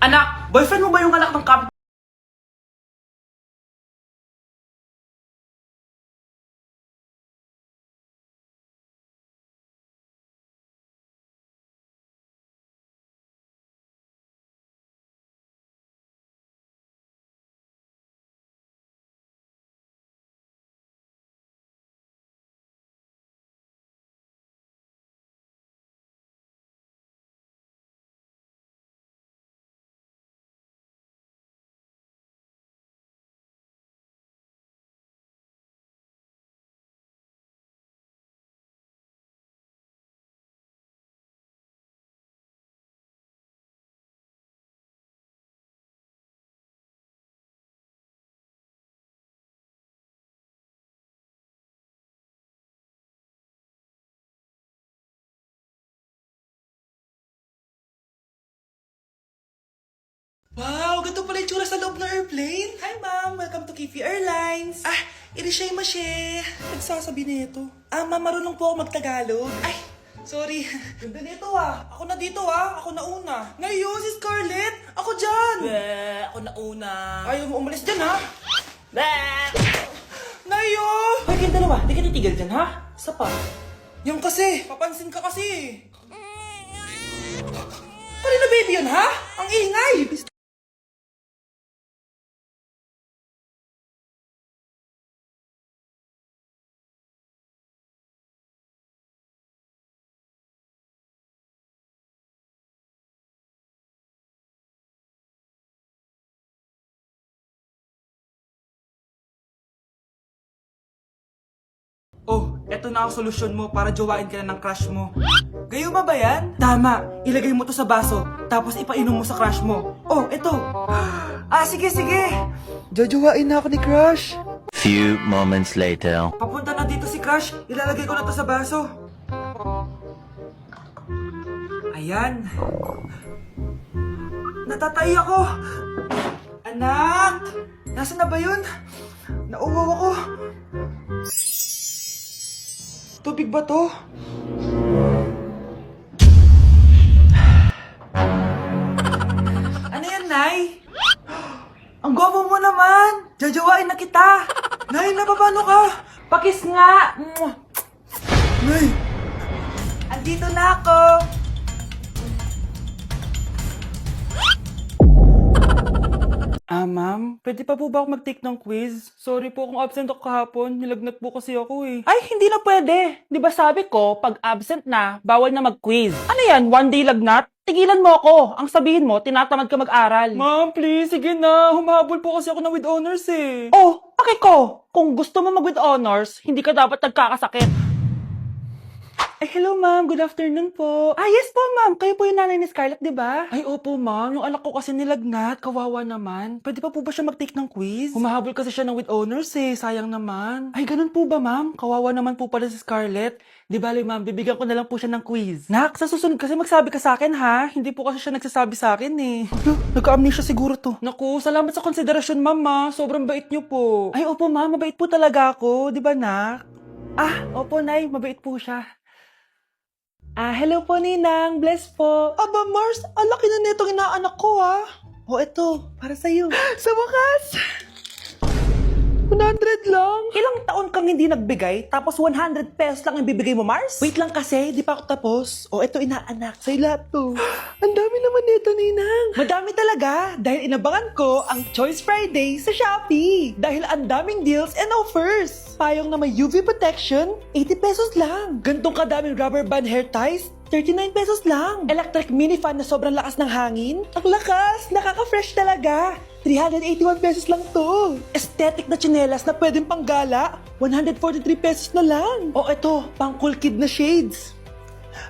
Anak, boyfriend mo ba yung anak ng kapit? Wow, ganito pala yung tsura sa loob ng airplane. Hi ma'am, welcome to Kifi Airlines. Irishay mashe. Nagsasabi nito. Ma'am, marunong po ako magtagalog. Ay, sorry. Ganda nito Ako na dito Ako na una. Ngayon, si Scarlett. Ako dyan. Ako na una. Ayaw mo umalis dyan Bleh! Nayo! Hoy, kayong dalawa, di ka titigil dyan, ha? Isa pa. Yung kasi, papansin ka kasi. Kanina baby yun Ang ingay. Oh, eto na ang solusyon mo para jowain ka na ng crush mo. Gayuma ba yan? Tama, ilagay mo to sa baso, tapos ipainom mo sa crush mo. Oh, eto. Sige. Jojowain na ako ni Crush. Few moments later. Papunta na dito si crush, ilalagay ko na to sa baso. Ayan. Natatay ako. Anak! Nasaan na ba yun? Nauwaw ako. Tubig ba to? Ano yan, Nay? Ang gwapo mo naman! Jajawain na kita! Nay, napapano ka? Pakis nga! Nay! Andito na ako! Ma'am, pwede pa po ba ako mag-take ng quiz? Sorry po kung absent ako kahapon. Nilagnat po kasi ako eh. Ay, hindi na pwede. Di ba sabi ko, pag absent na, bawal na mag-quiz. Ano yan, one day lagnat? Tigilan mo ako. Ang sabihin mo, tinatamad ka mag-aral. Ma'am, please, sige na. Humahabol po kasi ako na with honors eh. Oh, paki ko. Kung gusto mo mag with honors, hindi ka dapat nagkakasakit. Ay, hello ma'am. Good afternoon po. Yes po ma'am. Kayo po yung nanay ni Scarlett, di ba? Ay, opo ma'am. Yung anak ko kasi nilagnat. Kawawa naman. Pwede pa po ba siya mag-take ng quiz? Humahabol kasi siya ng with honors eh. Sayang naman. Ay, ganun po ba ma'am? Kawawa naman po pala si Scarlett. Di bale ma'am, bibigyan ko na lang po siya ng quiz. Nak, sa susunod kasi magsabi ka sa akin ha. Hindi po kasi siya nagsasabi sa akin eh. Nagka-amnesia siguro to. Naku, salamat sa konsiderasyon ma'am ha. Sobrang bait niyo po. Ay, opo ma'am. Mabait po talaga ako. Di ba nak? Opo nay. Mabait po siya. Hello po, Ninang. Bless po. Aba, Mars, ang laki na netong inaanak ko Eto, para sa'yo. Sa wakas! 100 lang. Ilang taon kang hindi nagbigay, tapos 100 pesos lang ang bibigay mo, Mars? Wait lang kasi, di pa ako tapos. Eto inaanak, sa'yo lahat to. Ang dami naman nito, Ninang. Madami talaga, dahil inabangan ko ang Choice Friday sa Shopee. Dahil ang daming deals and offers. Payong na may UV protection, 80 pesos lang. Gantong kadaming rubber band hair ties, 39 pesos lang. electric mini fan na sobrang lakas ng hangin, Ang lakas, nakaka-fresh talaga. 381 pesos lang to. aesthetic na tsinelas na pwedeng panggala, 143 pesos na lang. eto, pang cool kid na shades.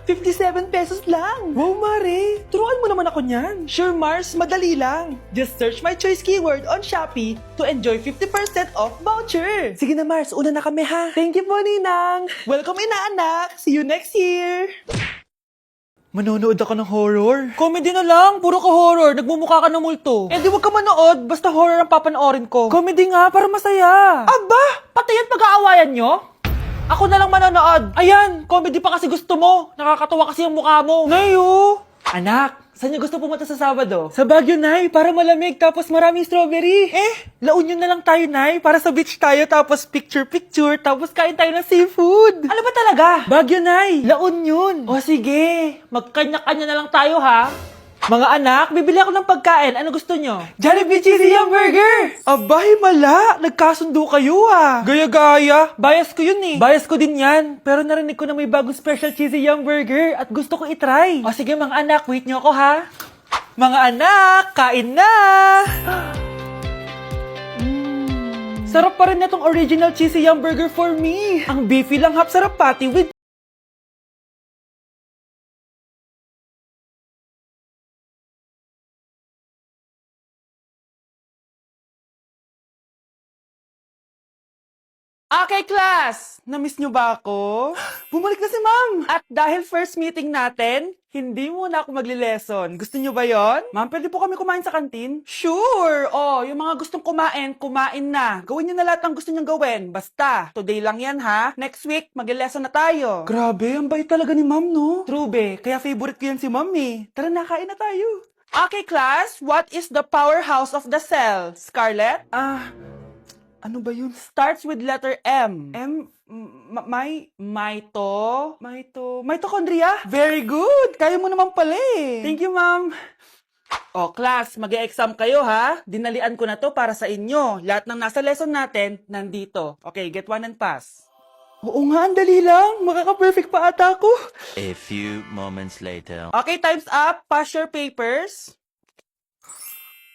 57 pesos lang. Wow, Mare, turuan mo naman ako niyan. Sure, Mars, madali lang. Just search my choice keyword on Shopee to enjoy 50% off voucher. Sige na, Mars, una na kami ha. Thank you po, Ninang. Welcome, inaanak. See you next year. Manonood ako ng horror. Comedy na lang, puro ka horror, nagmumukha ka ng multo. Di wag ka manood, basta horror ang papanoorin ko. Comedy nga, para masaya. Aba, Pati yan pag-aawayan nyo? Ako na lang manonood. Ayan, comedy pa kasi gusto mo. Nakakatawa kasi yung mukha mo. Nayo! Anak, Saan niyo gusto pumunta sa Sabado? Sa Baguio, Nay, para malamig tapos maraming strawberry. La Union na lang tayo, Nay, para sa beach tayo tapos picture-picture tapos kain tayo ng seafood. Ano ba talaga? Baguio, Nay, La Union. O sige, magkanya-kanya na lang tayo, ha? Mga anak, bibili ako ng pagkain. Ano gusto nyo? Jollibee Cheesy Yum Burger! Abay, mala! Nagkasundo kayo ah! Gaya-gaya! Bias ko yun eh! Bias ko din yan! Pero narinig ko na may bagong special Cheesy Yum Burger at gusto ko itry. O sige mga anak, wait nyo ako ha! Mga anak, kain na! Sarap pa rin na tong original Cheesy Yum Burger for me! Ang beefy lang hap sarap patty with Okay, class! Namiss nyo ba ako? Bumalik na si ma'am! At dahil first meeting natin, hindi muna ako magli-lesson. Gusto nyo ba yon? Ma'am, pwede po kami kumain sa kantin? Sure! Oh, yung mga gustong kumain, kumain na. Gawin nyo na lahat ng gusto nyong gawin. Basta, today lang yan ha. Next week, magli-lesson na tayo. Grabe, ang bait talaga ni ma'am, no? True, be. Kaya favorite ko yan si ma'am eh. Tara na, kain na tayo. Okay, class. What is the powerhouse of the cell? Scarlett? Ano ba yun? Starts with letter M. Mitochondria? Very good! Kaya mo naman pala eh. Thank you, ma'am. O, class, mag-e-exam kayo ha. Dinalian ko na to para sa inyo. Lahat ng nasa lesson natin, nandito. Okay, get one and pass. Oo nga, ang dali lang. Makaka-perfect pa ata ako. A few moments later. Okay, time's up. Pass your papers.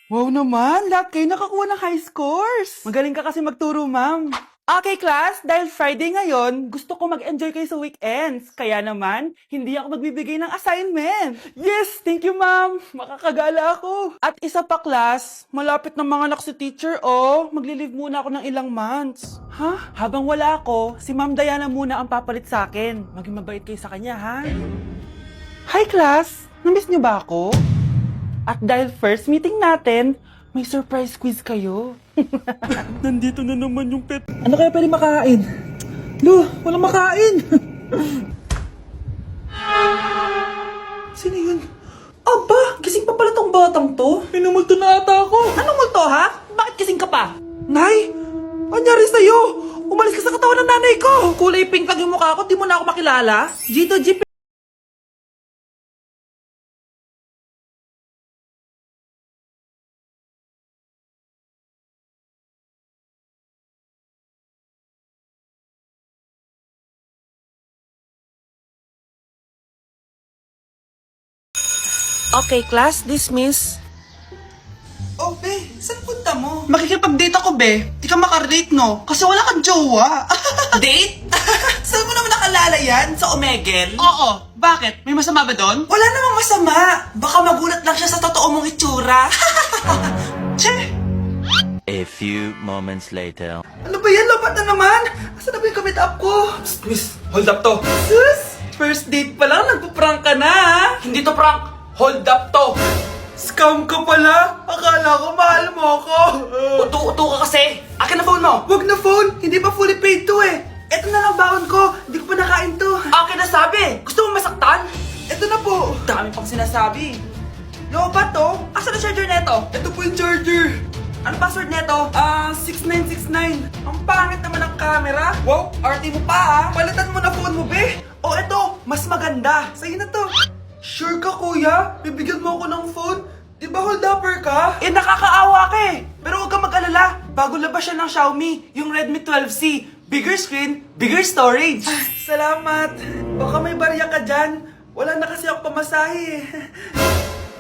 Wow naman, lahat kayo nakakuha ng high scores. Magaling ka kasi magturo, ma'am. Okay, class, dahil Friday ngayon, gusto ko mag-enjoy kayo sa weekends. Kaya naman, hindi ako magbibigay ng assignment. Yes, thank you, ma'am. Makakagala ako. At isa pa, class, malapit ng mga anak si teacher, oh. Magli-leave muna ako ng ilang months. Ha? Habang wala ako, si Ma'am Diana muna ang papalit sa akin. Maging mabait kayo sa kanya, ha? Hi, class. Namiss niyo ba ako? At dahil first meeting natin, may surprise quiz kayo. Nandito na naman yung pet. Ano kaya pwede makain? Lo, walang makain. Sino yun? Aba, gising pa pala tong batang to. Pinumulto na ata ako. Anong multo ha? Bakit gising ka pa? Nay, anyari sa'yo? Umalis ka sa katawan ng nanay ko. Kulay pink lang yung mukha ko, di mo na ako makilala. Gito, G. Okay, class, dismiss. Oh, be, saan punta mo? Makikipag-date ako, be. Di ka makarelate, no? Kasi wala kang jowa. Date? Saan mo naman nakalala yan? Sa Omegle? Oo. Bakit? May masama ba doon? Wala namang masama. Baka magulat lang siya sa totoo mong itsura. Che! A few moments later. Ano ba yan? Lapat na naman. Asan na ba yung commit up ko? Psst, miss, hold up to. Sus! First date pa lang, nagpa-prank ka na, ha? Hindi to prank. Hold up to. Scam ka pala? Akala ko mahal mo ako. Uto-uto ka kasi. Akin na phone mo. Wag na phone. Hindi pa fully paid to eh. Eto na lang baon ko. Hindi ko pa nakain to. Akin na sabi. Gusto mo masaktan? Eto na po. Dami pang sinasabi. Yo, ba to? Asan ang charger neto? Ito po yung charger. Ano password neto? 6969. Ang pangit naman ang camera. Wow, RT mo pa ah. Palitan mo na phone mo, be. O eto, mas maganda. Sa'yo na to. Sure ka, kuya? Bibigyan mo ako ng phone? Di ba hold upper ka? Eh, nakakaawa ka eh. Pero huwag kang mag-alala. Bago labas siya ng Xiaomi, yung Redmi 12C. Bigger screen, bigger storage. Salamat. Baka may barya ka dyan. Wala na kasi ako pamasahe eh.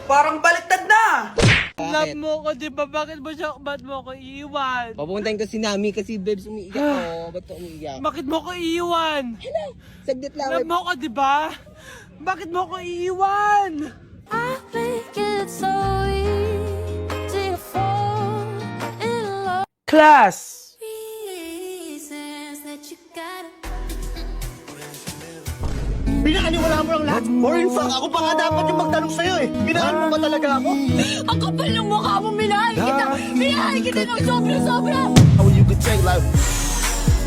Parang baliktad na. Love mo ko, di ba? Bakit mo ko iiwan? Papuntahin ko si Nami kasi babes umiiyak ko. Ba't ka umiiyak? Bakit mo ko iiwan? Saglit lang. Love mo ko, di ba? Bakit mo ko iiwan? I think it's so easy to fall in love. Class! Reasons that you gotta. Pinakaniwala mo lang lahat. Or in fact, ako pa nga dapat yung magtanong sa'yo eh. Minahal mo ba talaga ako? Ang kapal ng mukha mo, minahal kita! Minahal kita ng sobra-sobra! How you could take like...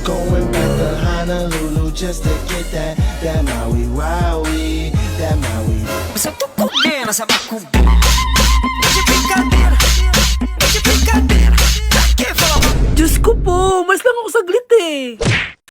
Going back to Honolulu just to get that Maui Wowie, that Maui. Sa tukog na sa bakong. Kasi